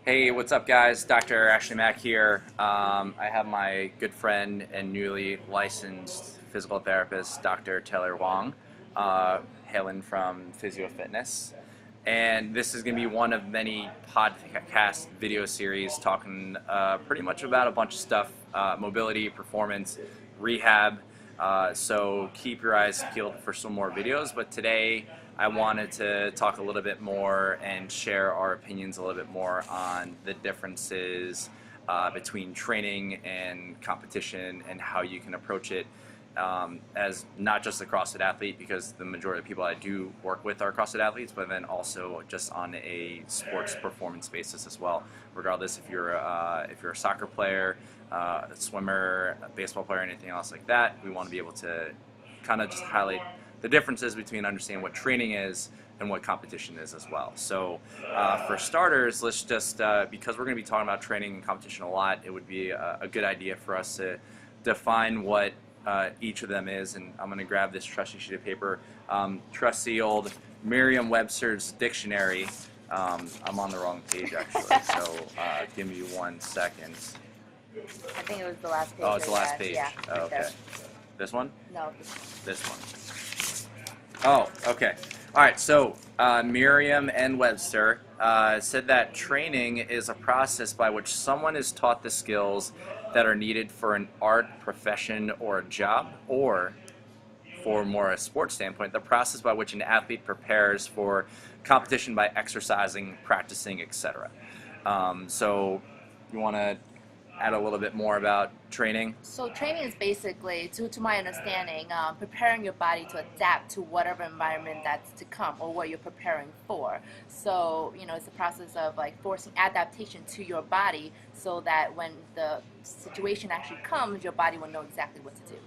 Hey, what's up, guys? Dr. Ashley Mack here. I have my good friend and newly licensed physical therapist, Dr. Taylor Huang, hailing from Physio Fitness. And this is going to be one of many podcast video series talking pretty much about a bunch of stuff, mobility, performance, rehab. So keep your eyes peeled for some more videos. But today I wanted to talk a little bit more and share our opinions a little bit more on the differences between training and competition and how you can approach it as not just a CrossFit athlete, because the majority of people I do work with are CrossFit athletes, but then also just on a sports performance basis as well. Regardless if you're a soccer player, a swimmer, a baseball player, anything else like that, we want to be able to kind of just highlight the differences between understanding what training is and what competition is as well. So for starters, let's just, because we're going to be talking about training and competition a lot, it would be a good idea for us to define what each of them is. And I'm going to grab this trusty sheet of paper, trusty old Merriam-Webster's dictionary. I'm on the wrong page actually, so give me 1 second. I think it was the last page. Oh, it's the last page. Yeah, Oh, right okay. there. This one? No. This one. Oh, okay. All right, so Merriam and Webster said that training is a process by which someone is taught the skills that are needed for an art, profession, or a job, or for more a sports standpoint, the process by which an athlete prepares for competition by exercising, practicing, etc. So you want to add a little bit more about training? So training is basically, to my understanding, preparing your body to adapt to whatever environment that's to come or what you're preparing for. So, it's a process of like forcing adaptation to your body so that when the situation actually comes, your body will know exactly what to do.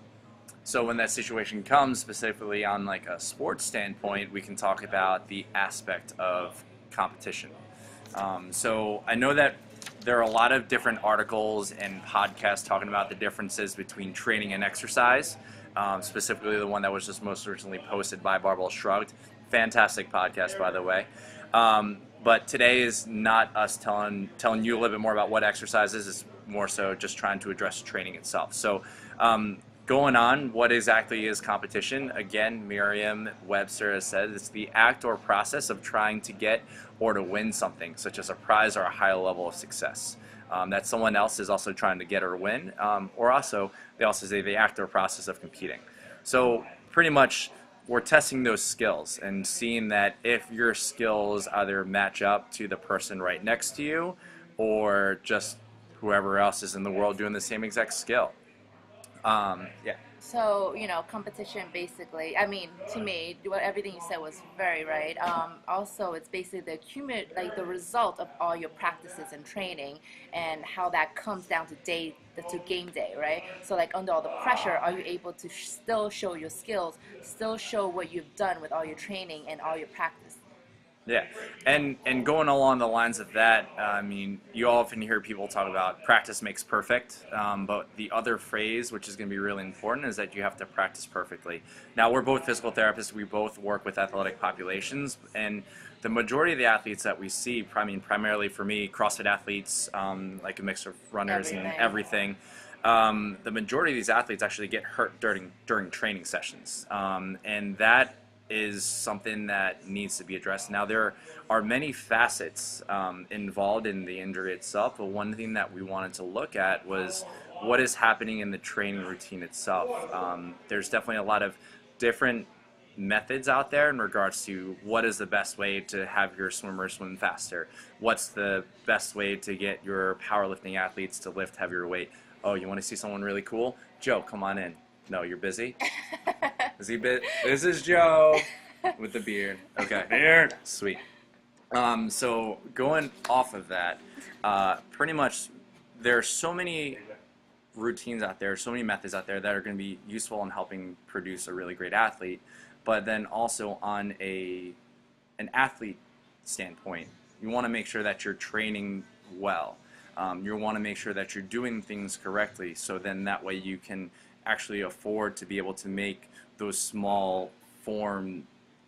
So when that situation comes, specifically on like a sports standpoint, we can talk about the aspect of competition. So I know that there are a lot of different articles and podcasts talking about the differences between training and exercise, specifically the one that was just most recently posted by Barbell Shrugged. Fantastic podcast, by the way. But today is not us telling you a little bit more about what exercise is. It's more so just trying to address training itself. So going on, what exactly is competition? Again, Merriam-Webster has said it's the act or process of trying to get or to win something, such as a prize or a high level of success. That someone else is also trying to get or win, or also, they also say the act or process of competing. So pretty much, we're testing those skills and seeing that if your skills either match up to the person right next to you or just whoever else is in the world doing the same exact skill. Yeah. So, competition basically, to me, everything you said was very right. Also, it's basically the result of all your practices and training and how that comes down to game day, right? So, like, under all the pressure, are you able to still show your skills, still show what you've done with all your training and all your practice? Yeah, and going along the lines of that, you often hear people talk about practice makes perfect, but the other phrase, which is going to be really important, is that you have to practice perfectly. Now, we're both physical therapists. We both work with athletic populations, and the majority of the athletes that we see, primarily for me, CrossFit athletes, like a mix of runners and everything. The majority of these athletes actually get hurt during training sessions, and that is something that needs to be addressed. Now, there are many facets involved in the injury itself, but one thing that we wanted to look at was what is happening in the training routine itself. There's definitely a lot of different methods out there in regards to what is the best way to have your swimmers swim faster, what's the best way to get your powerlifting athletes to lift heavier weight. Oh, you want to see someone really cool? Joe, come on in. No, you're busy? Is he This is Joe with the beard. Okay. Beard. Sweet. So going off of that, pretty much there are so many routines out there, so many methods out there that are going to be useful in helping produce a really great athlete, but then also on an athlete standpoint, you want to make sure that you're training well. You want to make sure that you're doing things correctly, so then that way you can actually afford to be able to make those small form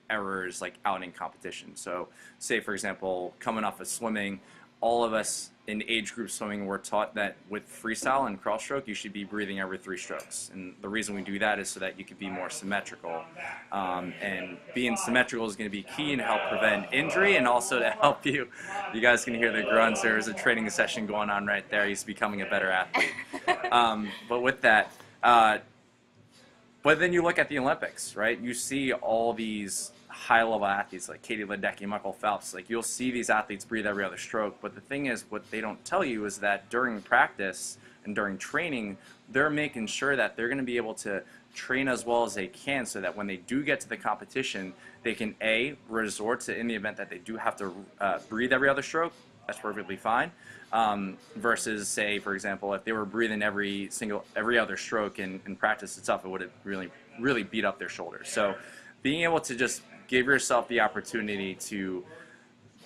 errors like out in competition. So say, for example, coming off of swimming, all of us in age group swimming were taught that with freestyle and cross stroke, you should be breathing every 3 strokes. And the reason we do that is so that you could be more symmetrical. And being symmetrical is going to be key to help prevent injury and also to help you. You guys can hear the grunts. There's a training session going on right there. He's becoming a better athlete. But with that, but then you look at the Olympics, right? You see all these high-level athletes like Katie Ledecky, Michael Phelps. Like, you'll see these athletes breathe every other stroke. But the thing is, what they don't tell you is that during practice and during training, they're making sure that they're going to be able to train as well as they can so that when they do get to the competition, they can resort to, in the event that they do have to breathe every other stroke, that's perfectly fine. Versus, say, for example, if they were breathing every other stroke in practice itself, it would have really beat up their shoulders. So being able to just give yourself the opportunity to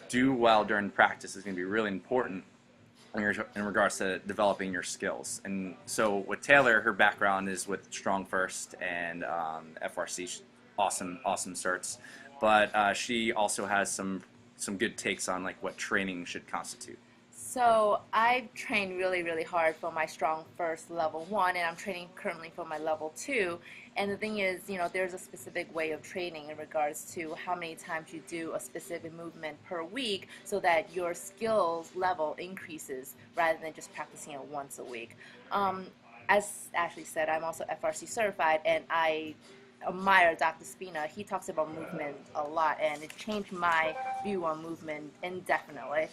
do well during practice is going to be really important in regards to developing your skills. And so with Taylor, her background is with Strong First and FRC, awesome certs. But she also has some good takes on like what training should constitute. So I've trained really hard for my Strong First level 1, and I'm training currently for my level 2. And the thing is, there's a specific way of training in regards to how many times you do a specific movement per week so that your skills level increases rather than just practicing it once a week. As Ashley said, I'm also FRC certified, and I admire Dr. Spina. He talks about movement a lot, and it changed my view on movement indefinitely.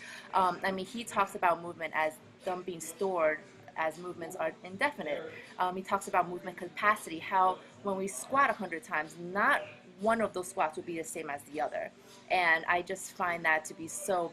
He talks about movement as them being stored as movements are indefinite. He talks about movement capacity, how when we squat 100 times, not one of those squats will be the same as the other. And I just find that to be so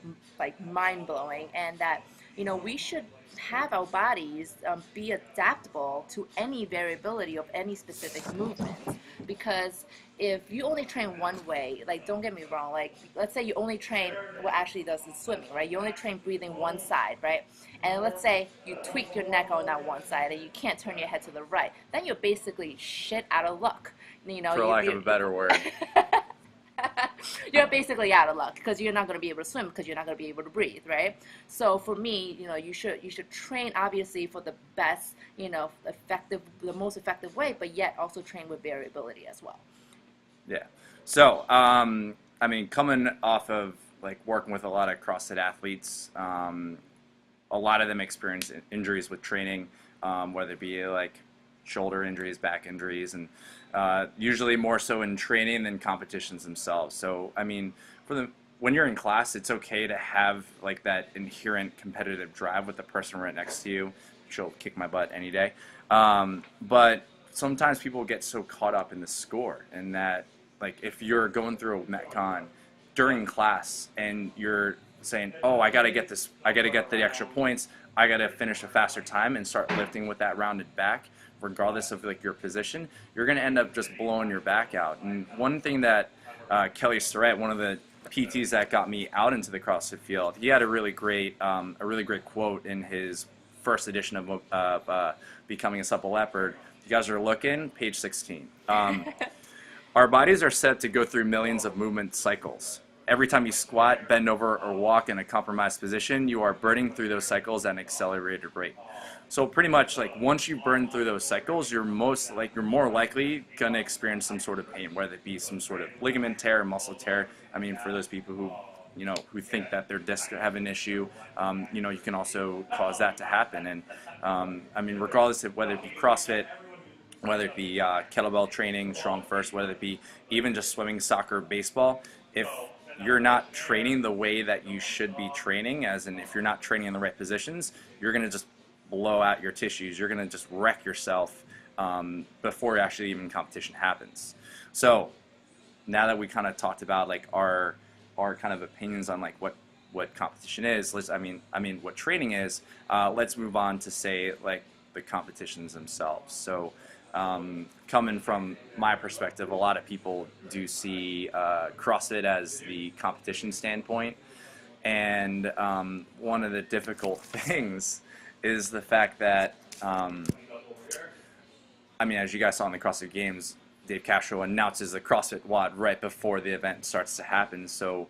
mind-blowing, and that we should have our bodies be adaptable to any variability of any specific movement. Because if you only train one way, don't get me wrong, let's say you only train, what Ashley does is swimming, right? You only train breathing one side, right? And let's say you tweak your neck on that one side and you can't turn your head to the right. Then you're basically shit out of luck. For lack of a better word. You're basically out of luck because you're not going to be able to swim because you're not going to be able to breathe, right? So for me, you should train obviously for the best, the most effective way, but yet also train with variability as well. Yeah. So, coming off of working with a lot of CrossFit athletes, a lot of them experience injuries with training, whether it be shoulder injuries, back injuries, and usually more so in training than competitions themselves. So, when you're in class, it's okay to have that inherent competitive drive with the person right next to you. She'll kick my butt any day. But sometimes people get so caught up in the score, and that if you're going through a Metcon during class and you're saying, oh, I got to get this, I got to get the extra points, I got to finish a faster time and start lifting with that rounded back, regardless of your position, you're going to end up just blowing your back out. And one thing that Kelly Surratt, one of the PTs that got me out into the CrossFit field, he had a really great quote in his first edition of Becoming a Supple Leopard. You guys are looking, page 16. Our bodies are set to go through millions of movement cycles. Every time you squat, bend over, or walk in a compromised position, you are burning through those cycles at an accelerated rate. So pretty much once you burn through those cycles, you're more likely going to experience some sort of pain, whether it be some sort of ligament tear or muscle tear. For those people who think that their discs have an issue, you can also cause that to happen. And regardless of whether it be CrossFit, whether it be kettlebell training, Strong First, whether it be even just swimming, soccer, baseball, if you're not training the way that you should be training, as in if you're not training in the right positions, you're going to just blow out your tissues. You're going to just wreck yourself before actually even competition happens. So now that we kind of talked about our kind of opinions on what competition is, what training is, let's move on to say the competitions themselves. So coming from my perspective, a lot of people do see CrossFit as the competition standpoint, and one of the difficult things is the fact that, as you guys saw in the CrossFit Games, Dave Castro announces the CrossFit WOD right before the event starts to happen. So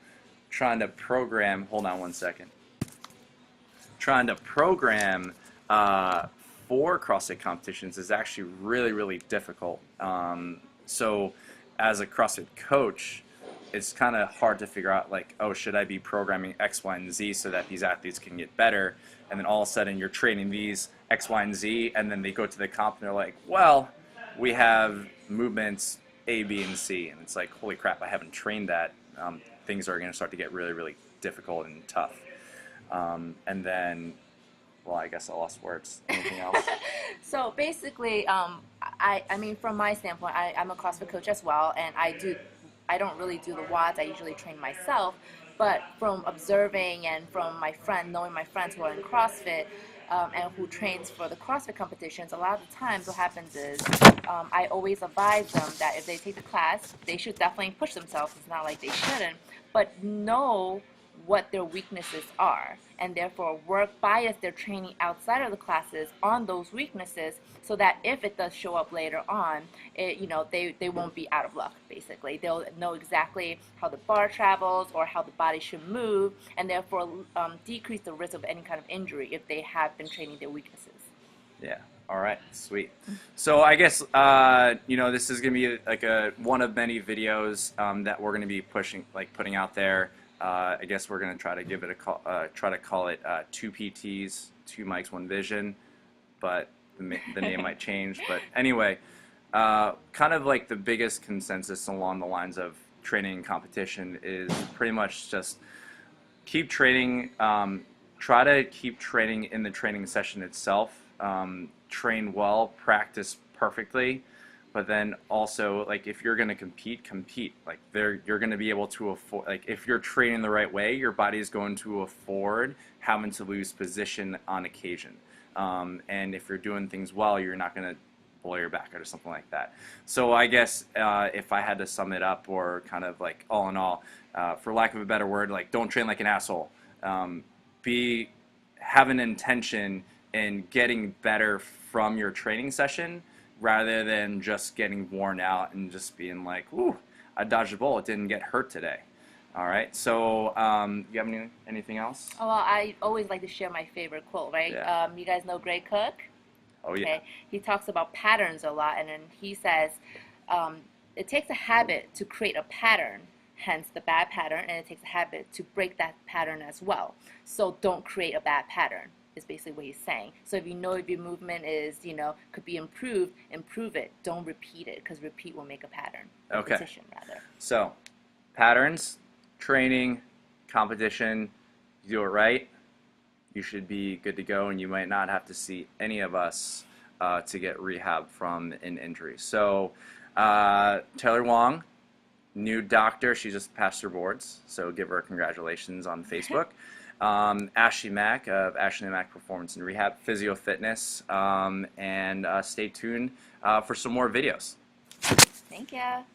trying to program, hold on one second. trying to program for CrossFit competitions is actually really difficult. So as a CrossFit coach, it's kind of hard to figure out, like, oh, should I be programming X, Y, and Z so that these athletes can get better? And then all of a sudden you're training these X, Y, and Z, and then they go to the comp and they're like, well, we have movements A, B, and C. And it's like, holy crap, I haven't trained that. Things are going to start to get really difficult and tough. And then, well, I guess I lost words. Anything else? So basically, I mean, from my standpoint, I'm a CrossFit coach as well, and I don't really do the WODs. I usually train myself. But from observing and from knowing my friends who are in CrossFit and who trains for the CrossFit competitions, a lot of the times what happens is I always advise them that if they take the class, they should definitely push themselves. It's not like they shouldn't, but know what their weaknesses are, and therefore bias their training outside of the classes on those weaknesses, so that if it does show up later on, they won't be out of luck. Basically, they'll know exactly how the bar travels or how the body should move, and therefore decrease the risk of any kind of injury if they have been training their weaknesses. Yeah. All right. Sweet. So I guess this is gonna be like one of many videos that we're gonna be putting out there. I guess we're going to try to give it try to call it 2 PTs, 2 mics, 1 vision, but the name might change. But anyway, kind of like the biggest consensus along the lines of training and competition is pretty much just keep training, try to keep training in the training session itself, train well, practice perfectly. But then also, like, if you're going to compete. Like, you're going to be able to afford, like, if you're training the right way, your body is going to afford having to lose position on occasion. And if you're doing things well, you're not going to blow your back out or something like that. So I guess if I had to sum it up, or kind of like all in all, for lack of a better word, like, don't train like an asshole. Have an intention in getting better from your training session, rather than just getting worn out and just being like, ooh, I dodged a bullet, didn't get hurt today. All right, so you have anything else? Oh, well, I always like to share my favorite quote, right? Yeah. You guys know Gray Cook? Oh, yeah. Okay. He talks about patterns a lot, and then he says it takes a habit to create a pattern, hence the bad pattern, and it takes a habit to break that pattern as well. So don't create a bad pattern, is basically what he's saying. So if your movement is, could be improved, improve it. Don't repeat it, because repeat will make a pattern. Okay. Repetition, rather. So, patterns, training, competition, you do it right, you should be good to go, and you might not have to see any of us to get rehab from an injury. So, Taylor Huang, new doctor, she just passed her boards, so give her congratulations on Facebook. Ashley Mack of Ashley Mack Performance and Rehab, Physio Fitness, and stay tuned for some more videos. Thank you.